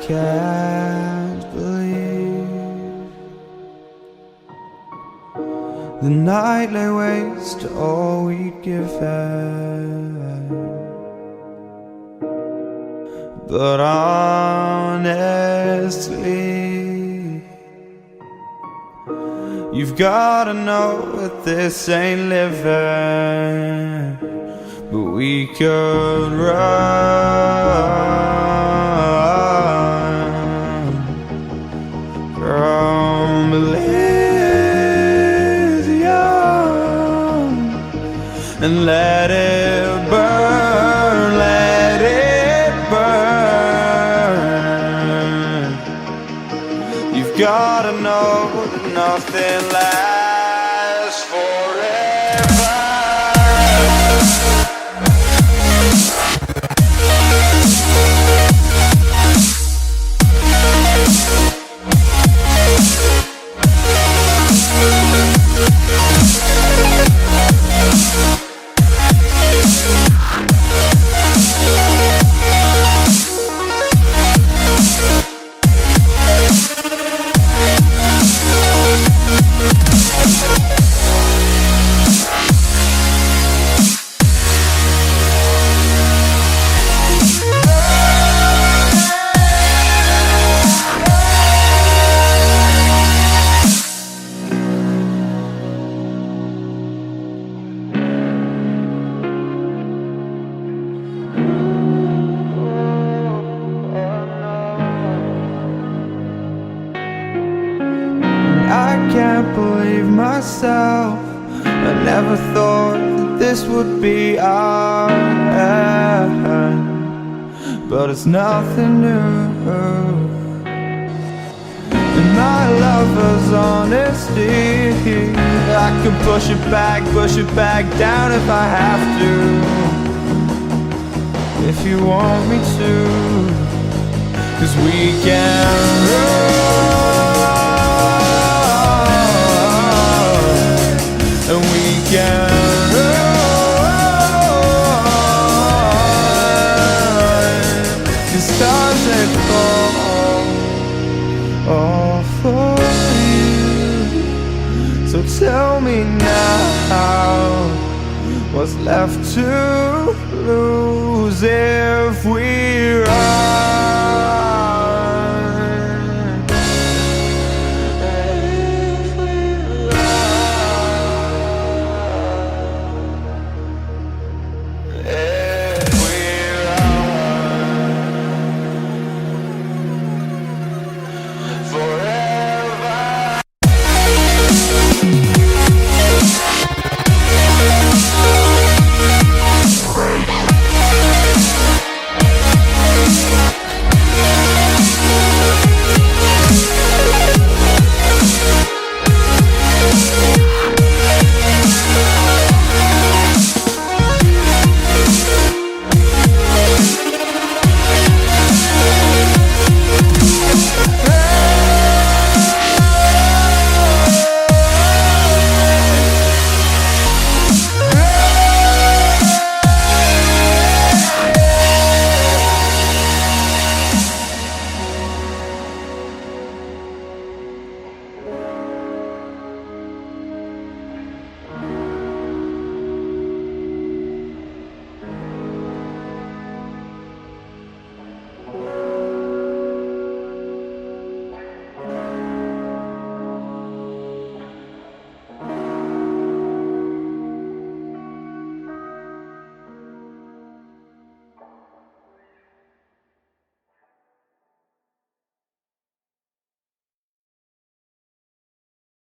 can't believe the night lay waste to all we'd given. But honestly, you've gotta know that this ain't living. But we could run from Elysium and let it burn, let it burn. You've gotta know that nothing lasts forever. I can't believe myself. I never thought that this would be our end, but it's nothing new. And my lover's honesty, I can push it back down if I have to. If you want me to, 'cause we can run, and we can run. The stars that fall all for you. So tell me now, what's left to lose if we run?